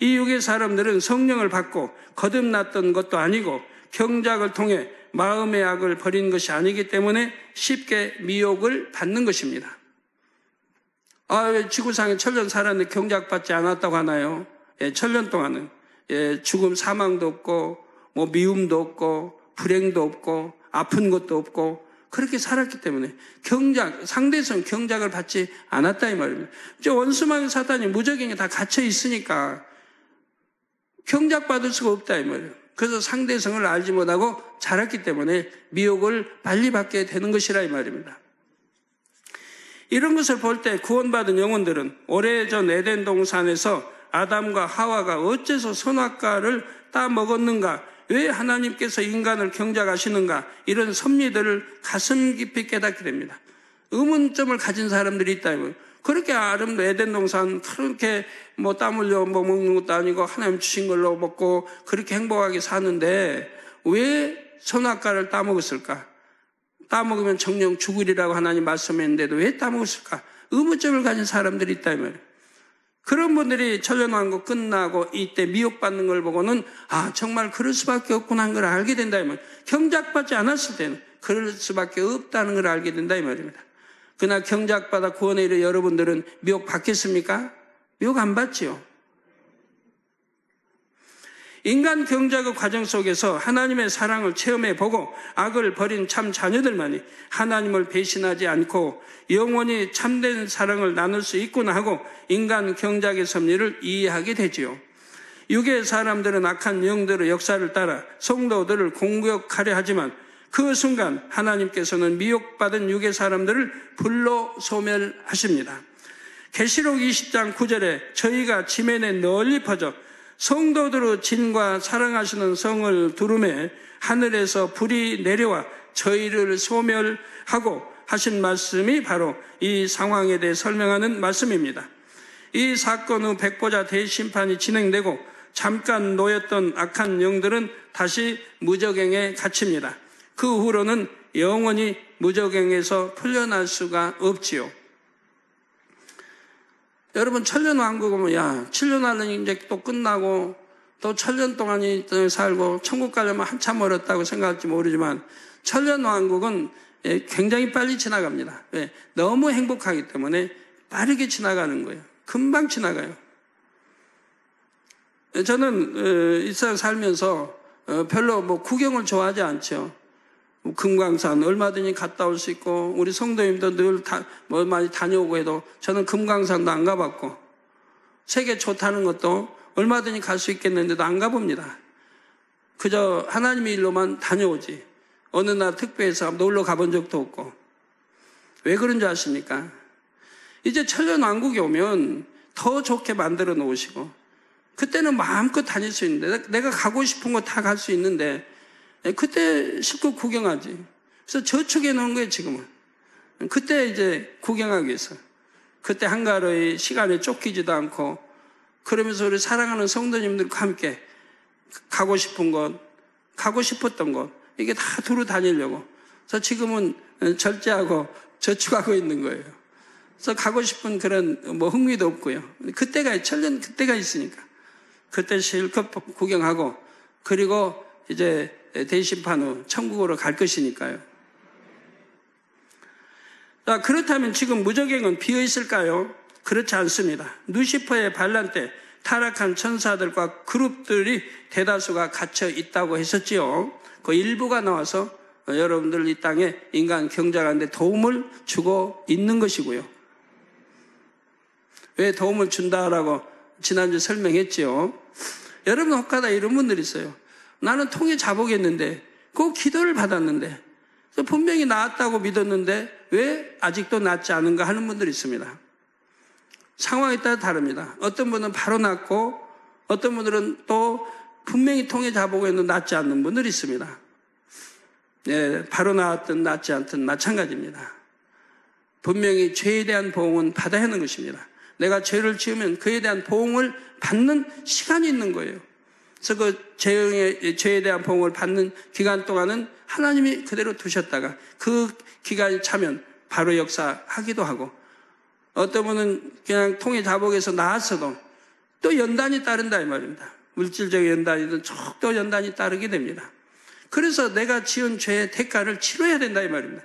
이 육의 사람들은 성령을 받고 거듭났던 것도 아니고 경작을 통해 마음의 악을 버린 것이 아니기 때문에 쉽게 미혹을 받는 것입니다. 왜 지구상에 천년 살았는데 경작받지 않았다고 하나요? 천년 동안은 죽음 사망도 없고 미움도 없고 불행도 없고 아픈 것도 없고 그렇게 살았기 때문에 상대성 경작을 받지 않았다 이 말입니다. 원수마귀 사탄이 무적행에 다 갇혀 있으니까 경작받을 수가 없다 이 말이에요. 그래서 상대성을 알지 못하고 자랐기 때문에 미혹을 빨리 받게 되는 것이라 이 말입니다. 이런 것을 볼 때 구원받은 영혼들은 오래전 에덴 동산에서 아담과 하와가 어째서 선악과를 따먹었는가, 왜 하나님께서 인간을 경작하시는가, 이런 섭리들을 가슴 깊이 깨닫게 됩니다. 의문점을 가진 사람들이 있다. 그렇게 아름다운 에덴 동산 그렇게 땀 흘려 먹는 것도 아니고 하나님 주신 걸로 먹고 그렇게 행복하게 사는데 왜 선악과를 따먹었을까? 따먹으면 정령 죽으리라고 하나님 말씀했는데도 왜 따먹었을까? 의문점을 가진 사람들이 있다 이 말이에요. 그런 분들이 천년왕국 끝나고 이때 미혹받는 걸 보고는 정말 그럴 수밖에 없구나 하는 걸 알게 된다 이 말이에요. 경작받지 않았을 때는 그럴 수밖에 없다는 걸 알게 된다 이 말입니다. 그러나 경작받아 구원에 이르 여러분들은 미혹 받겠습니까? 미혹 안 받지요. 인간 경작의 과정 속에서 하나님의 사랑을 체험해보고 악을 버린 참 자녀들만이 하나님을 배신하지 않고 영원히 참된 사랑을 나눌 수 있구나 하고 인간 경작의 섭리를 이해하게 되지요. 육의 사람들은 악한 영들의 역사를 따라 성도들을 공격하려 하지만 그 순간 하나님께서는 미혹받은 육의 사람들을 불로 소멸하십니다. 계시록 20장 9절에 저희가 지면에 널리 퍼져 성도들의 진과 사랑하시는 성을 두루매 하늘에서 불이 내려와 저희를 소멸하고 하신 말씀이 바로 이 상황에 대해 설명하는 말씀입니다. 이 사건 후 백보자 대심판이 진행되고 잠깐 놓였던 악한 영들은 다시 무적행에 갇힙니다. 그 후로는 영원히 무적행에서 풀려날 수가 없지요. 여러분 천년왕국 오면 7년 안에 이제 또 끝나고 또 천년 동안이 살고 천국 가려면 한참 멀었다고 생각할지 모르지만 천년왕국은 굉장히 빨리 지나갑니다. 왜? 너무 행복하기 때문에 빠르게 지나가는 거예요. 금방 지나가요. 저는 이 세상 살면서 별로 구경을 좋아하지 않죠. 금강산 얼마든지 갔다 올 수 있고 우리 성도님도 늘 많이 다녀오고 해도 저는 금강산도 안 가봤고 세계 좋다는 것도 얼마든지 갈 수 있겠는데도 안 가봅니다. 그저 하나님의 일로만 다녀오지 어느 날 특별해서 놀러 가본 적도 없고. 왜 그런 줄 아십니까? 이제 천년왕국에 오면 더 좋게 만들어 놓으시고 그때는 마음껏 다닐 수 있는데 내가 가고 싶은 거 다 갈 수 있는데 그때 실컷 구경하지. 그래서 저축해 놓은 거예요, 지금은. 그때 이제 구경하기 위해서. 그때 한가로이 시간에 쫓기지도 않고, 그러면서 우리 사랑하는 성도님들과 함께 가고 싶은 곳, 가고 싶었던 곳, 이게 다 두루 다니려고. 그래서 지금은 절제하고 저축하고 있는 거예요. 그래서 가고 싶은 그런 흥미도 없고요. 천년 그때가 있으니까. 그때 실컷 구경하고, 그리고 이제 대심판 후 천국으로 갈 것이니까요. 그렇다면 지금 무저갱은 비어 있을까요? 그렇지 않습니다. 누시퍼의 반란 때 타락한 천사들과 그룹들이 대다수가 갇혀 있다고 했었지요. 그 일부가 나와서 여러분들 이 땅에 인간 경작하는데 도움을 주고 있는 것이고요. 왜 도움을 준다라고 지난주 설명했지요. 여러분 혹가다 이런 분들이 있어요. 나는 통에 자복했는데 그 기도를 받았는데 분명히 나았다고 믿었는데 왜 아직도 낫지 않은가 하는 분들이 있습니다. 상황에 따라 다릅니다. 어떤 분은 바로 낫고 어떤 분들은 또 분명히 통에 자복했는데 낫지 않는 분들이 있습니다. 네, 바로 나았든 낫지 않든 마찬가지입니다. 분명히 죄에 대한 보응은 받아야 하는 것입니다. 내가 죄를 지으면 그에 대한 보응을 받는 시간이 있는 거예요. 그래서 그 죄에 대한 보응을 받는 기간 동안은 하나님이 그대로 두셨다가 그 기간이 차면 바로 역사하기도 하고, 어떤 분은 그냥 통에 자복해서 나았어도 또 연단이 따른다 이 말입니다. 물질적 연단이든 또 연단이 따르게 됩니다. 그래서 내가 지은 죄의 대가를 치러야 된다 이 말입니다.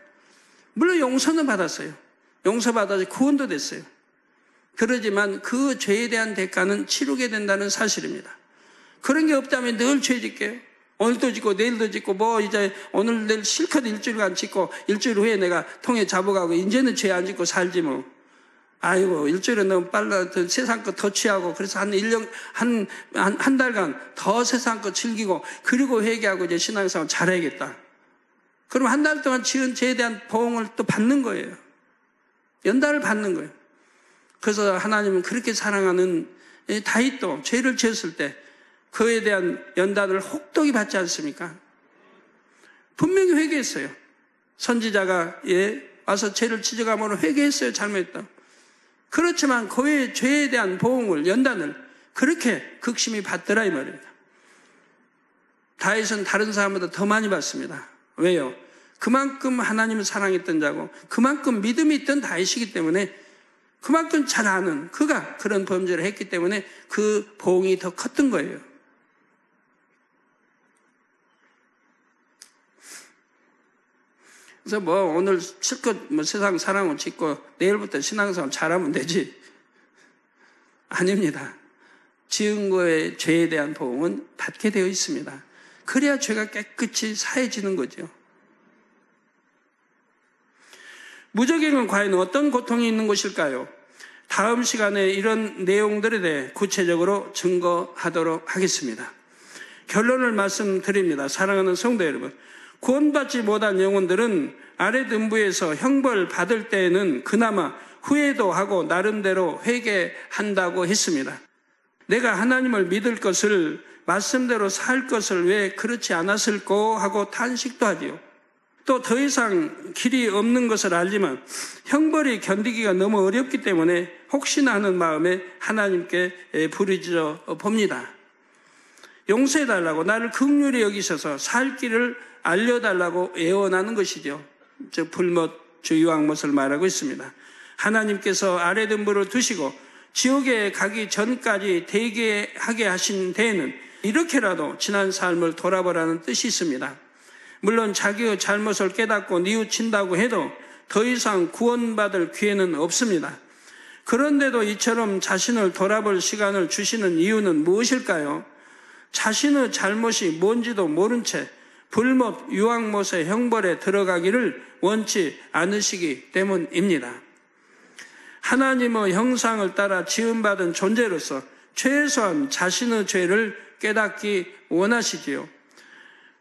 물론 용서는 받았어요. 용서받아서 구원도 됐어요. 그러지만 그 죄에 대한 대가는 치르게 된다는 사실입니다. 그런 게 없다면 늘 죄 짓게요. 오늘도 짓고 내일도 짓고 이제 오늘 내일 실컷 일주일간 짓고 일주일 후에 내가 통에 자복하고 이제는 죄 안 짓고 살지 뭐. 아이고 일주일은 너무 빨라. 세상 거 더 취하고 그래서 한 달간 더 세상 거 즐기고 그리고 회개하고 이제 신앙생활 잘해야겠다. 그럼 한 달 동안 지은 죄에 대한 보응을 또 받는 거예요. 연단을 받는 거예요. 그래서 하나님은 그렇게 사랑하는 다윗도 죄를 지었을 때 그에 대한 연단을 혹독히 받지 않습니까? 분명히 회개했어요. 선지자가 와서 죄를 지적함으로 회개했어요. 잘못했다. 그렇지만 그의 죄에 대한 보응을, 연단을 그렇게 극심히 받더라 이 말입니다. 다윗은 다른 사람보다 더 많이 받습니다. 왜요? 그만큼 하나님을 사랑했던 자고 그만큼 믿음이 있던 다윗이기 때문에, 그만큼 잘 아는 그가 그런 범죄를 했기 때문에 그 보응이 더 컸던 거예요. 그래서 오늘 실컷 세상 사랑을 짓고 내일부터 신앙생활 잘하면 되지. 아닙니다. 지은 거의 죄에 대한 보응은 받게 되어 있습니다. 그래야 죄가 깨끗이 사해지는 거죠. 무저갱은 과연 어떤 고통이 있는 것일까요? 다음 시간에 이런 내용들에 대해 구체적으로 증거하도록 하겠습니다. 결론을 말씀드립니다. 사랑하는 성도 여러분, 구원받지 못한 영혼들은 아래 등부에서 형벌 받을 때에는 그나마 후회도 하고 나름대로 회개한다고 했습니다. 내가 하나님을 믿을 것을, 말씀대로 살 것을 왜 그렇지 않았을꼬 하고 탄식도 하지요. 또 더 이상 길이 없는 것을 알지만 형벌이 견디기가 너무 어렵기 때문에 혹시나 하는 마음에 하나님께 부르짖어 봅니다. 용서해달라고, 나를 긍휼히 여기셔서 살 길을 알려달라고 애원하는 것이죠. 즉 불못, 주유왕못을 말하고 있습니다. 하나님께서 아래 등부를 두시고 지옥에 가기 전까지 대기하게 하신 데에는 이렇게라도 지난 삶을 돌아보라는 뜻이 있습니다. 물론 자기의 잘못을 깨닫고 뉘우친다고 해도 더 이상 구원받을 기회는 없습니다. 그런데도 이처럼 자신을 돌아볼 시간을 주시는 이유는 무엇일까요? 자신의 잘못이 뭔지도 모른 채 불못, 유황못의 형벌에 들어가기를 원치 않으시기 때문입니다. 하나님의 형상을 따라 지음받은 존재로서 최소한 자신의 죄를 깨닫기 원하시지요.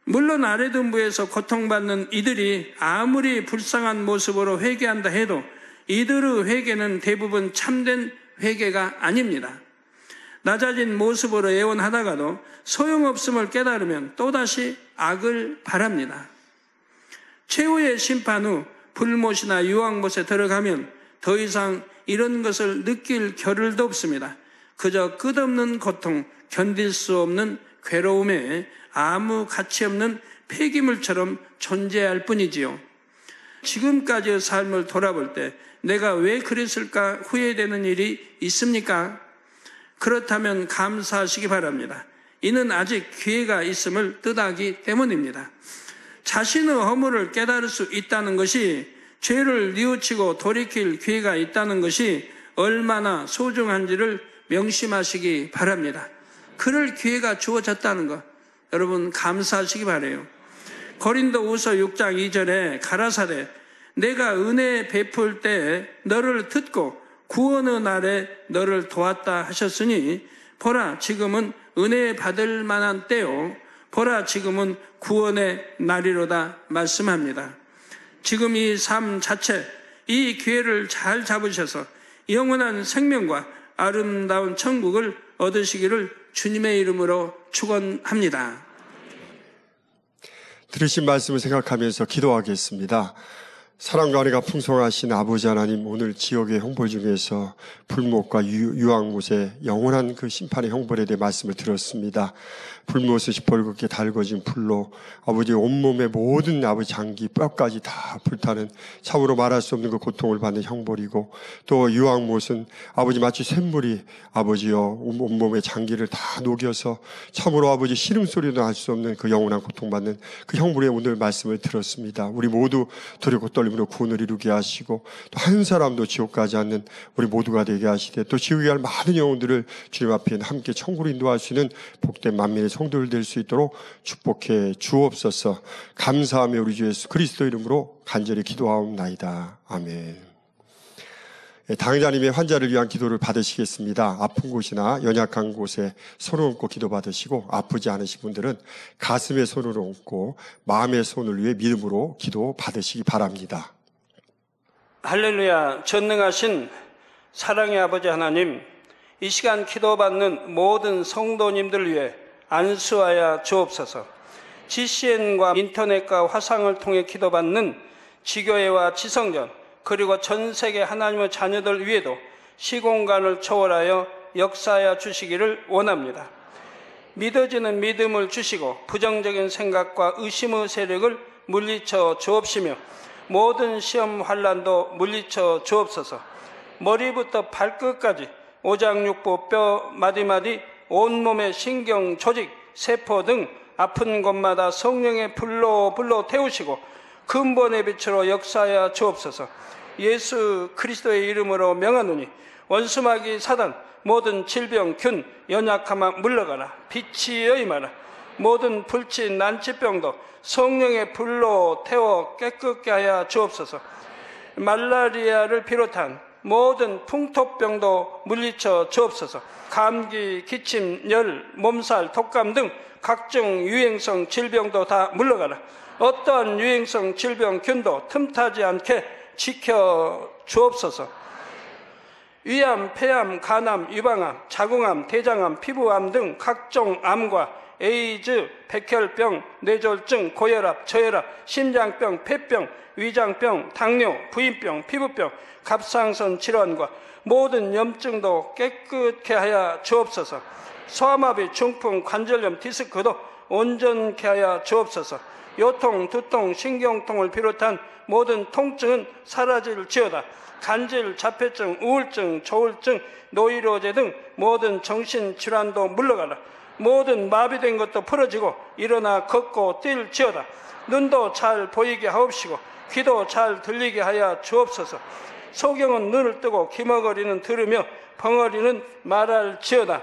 물론 아래 등부에서 고통받는 이들이 아무리 불쌍한 모습으로 회개한다 해도 이들의 회개는 대부분 참된 회개가 아닙니다. 낮아진 모습으로 애원하다가도 소용없음을 깨달으면 또다시 악을 바랍니다. 최후의 심판 후 불못이나 유황못에 들어가면 더 이상 이런 것을 느낄 겨를도 없습니다. 그저 끝없는 고통, 견딜 수 없는 괴로움에 아무 가치 없는 폐기물처럼 존재할 뿐이지요. 지금까지의 삶을 돌아볼 때 내가 왜 그랬을까 후회되는 일이 있습니까? 그렇다면 감사하시기 바랍니다. 이는 아직 기회가 있음을 뜻하기 때문입니다. 자신의 허물을 깨달을 수 있다는 것이 죄를 뉘우치고 돌이킬 기회가 있다는 것이 얼마나 소중한지를 명심하시기 바랍니다. 그럴 기회가 주어졌다는 것 여러분 감사하시기 바라요. 고린도후서 6장 2절에 가라사대 내가 은혜 베풀 때 너를 듣고 구원의 날에 너를 도왔다 하셨으니 보라 지금은 은혜 받을 만한 때요 보라 지금은 구원의 날이로다 말씀합니다. 지금 이 삶 자체 이 기회를 잘 잡으셔서 영원한 생명과 아름다운 천국을 얻으시기를 주님의 이름으로 축원합니다. 들으신 말씀을 생각하면서 기도하겠습니다. 사랑과 은혜가 풍성하신 아버지 하나님, 오늘 지역의 형벌 중에서 불못과 유황못의 영원한 그 심판의 형벌에 대해 말씀을 들었습니다. 불못은 시뻘겋게 달궈진 불로 아버지 온몸의 모든 아버지 장기 뼈까지 다 불타는 참으로 말할 수 없는 그 고통을 받는 형벌이고, 또 유황못은 아버지 마치 샘물이 아버지여 온몸의 장기를 다 녹여서 참으로 아버지 시름소리도 할 수 없는 그 영원한 고통받는 그 형벌의 오늘 말씀을 들었습니다. 우리 모두 두렵고 떨림으로 구원을 이루게 하시고 또 한 사람도 지옥 가지 않는 우리 모두가 되게 하시되 또 지옥에 갈 많은 영혼들을 주님 앞에 함께 천국으로 인도할 수 있는 복된 만민의 성도를 될 수 있도록 축복해 주옵소서. 감사하며 우리 주 예수 그리스도 이름으로 간절히 기도하옵나이다. 아멘. 당자님의 환자를 위한 기도를 받으시겠습니다. 아픈 곳이나 연약한 곳에 손을 얹고 기도 받으시고, 아프지 않으신 분들은 가슴에 손을 얹고 마음의 손을 위해 믿음으로 기도 받으시기 바랍니다. 할렐루야. 전능하신 사랑의 아버지 하나님, 이 시간 기도받는 모든 성도님들 위해 안수하여 주옵소서. GCN과 인터넷과 화상을 통해 기도받는 지교회와 지성전 그리고 전 세계 하나님의 자녀들 위에도 시공간을 초월하여 역사하여 주시기를 원합니다. 믿어지는 믿음을 주시고 부정적인 생각과 의심의 세력을 물리쳐 주옵시며 모든 시험 환난도 물리쳐 주옵소서. 머리부터 발끝까지 오장육부 뼈 마디마디 온몸의 신경 조직 세포 등 아픈 곳마다 성령의 불로 태우시고 근본의 빛으로 역사하여 주옵소서. 예수 그리스도의 이름으로 명하노니 원수마귀 사단 모든 질병 균 연약함아 물러가라. 빛이 임하라. 모든 불치 난치병도 성령의 불로 태워 깨끗게 하여 주옵소서. 말라리아를 비롯한 모든 풍토병도 물리쳐 주옵소서. 감기, 기침, 열, 몸살, 독감 등 각종 유행성 질병도 다 물러가라. 어떠한 유행성 질병 균도 틈타지 않게 지켜 주옵소서. 위암, 폐암, 간암, 유방암, 자궁암, 대장암, 피부암 등 각종 암과 에이즈, 백혈병, 뇌졸중, 고혈압, 저혈압, 심장병, 폐병, 위장병, 당뇨, 부인병, 피부병, 갑상선 질환과 모든 염증도 깨끗게 하여 주옵소서. 소아마비, 중풍, 관절염, 디스크도 온전케 하여 주옵소서. 요통, 두통, 신경통을 비롯한 모든 통증은 사라질지어다. 간질, 자폐증, 우울증, 조울증, 노이로제 등 모든 정신질환도 물러가라. 모든 마비된 것도 풀어지고 일어나 걷고 뛸지어다. 눈도 잘 보이게 하옵시고 귀도 잘 들리게 하여 주옵소서. 소경은 눈을 뜨고 기머거리는 들으며 벙어리는 말할지어다.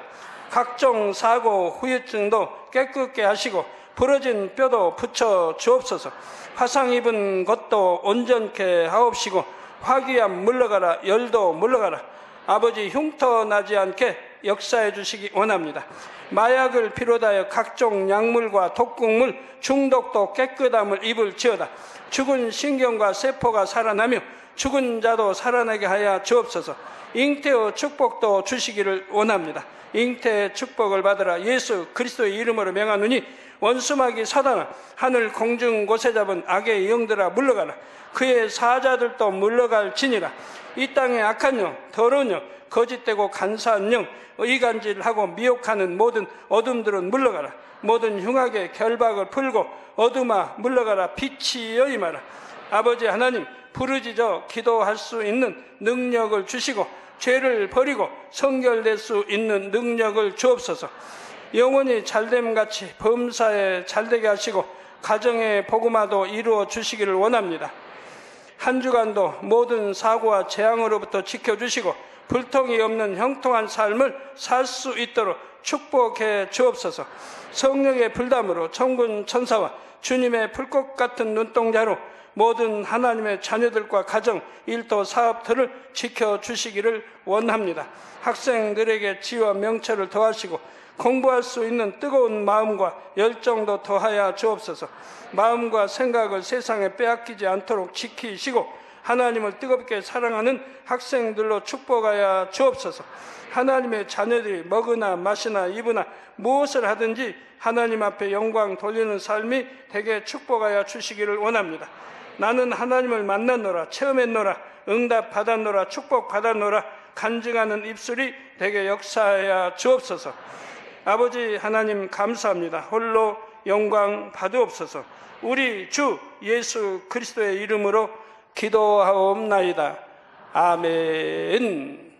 각종 사고, 후유증도 깨끗게 하시고 부러진 뼈도 붙여 주옵소서. 화상 입은 것도 온전케 하옵시고 화기암 물러가라. 열도 물러가라. 아버지 흉터 나지 않게 역사해 주시기 원합니다. 마약을 비롯하여 각종 약물과 독극물 중독도 깨끗함을 입을지어다. 죽은 신경과 세포가 살아나며 죽은 자도 살아나게 하여 주옵소서. 잉태의 축복도 주시기를 원합니다. 잉태의 축복을 받으라. 예수 그리스도의 이름으로 명하노니 원수마귀 사단아, 하늘 공중 곳에 잡은 악의 영들아 물러가라. 그의 사자들도 물러갈지니라. 이 땅의 악한 영, 더러운 영, 거짓되고 간사한 영, 이간질하고 미혹하는 모든 어둠들은 물러가라. 모든 흉악의 결박을 풀고 어둠아 물러가라. 빛이 임하라. 아버지 하나님, 부르짖어 기도할 수 있는 능력을 주시고 죄를 버리고 성결될 수 있는 능력을 주옵소서. 영원히 잘됨같이 범사에 잘되게 하시고 가정의 복음화도 이루어 주시기를 원합니다. 한 주간도 모든 사고와 재앙으로부터 지켜주시고 불통이 없는 형통한 삶을 살 수 있도록 축복해 주옵소서. 성령의 불담으로 천군 천사와 주님의 불꽃 같은 눈동자로 모든 하나님의 자녀들과 가정, 일도, 사업들을 지켜주시기를 원합니다. 학생들에게 지혜와 명철을 더하시고 공부할 수 있는 뜨거운 마음과 열정도 더하여 주옵소서. 마음과 생각을 세상에 빼앗기지 않도록 지키시고 하나님을 뜨겁게 사랑하는 학생들로 축복하여 주옵소서. 하나님의 자녀들이 먹으나 마시나 입으나 무엇을 하든지 하나님 앞에 영광 돌리는 삶이 되게 축복하여 주시기를 원합니다. 나는 하나님을 만났노라, 체험했노라, 응답 받았노라, 축복 받았노라 간증하는 입술이 되게 역사하여 주옵소서. 아버지 하나님 감사합니다. 홀로 영광 받으옵소서. 우리 주 예수 그리스도의 이름으로 기도하옵나이다. 아멘.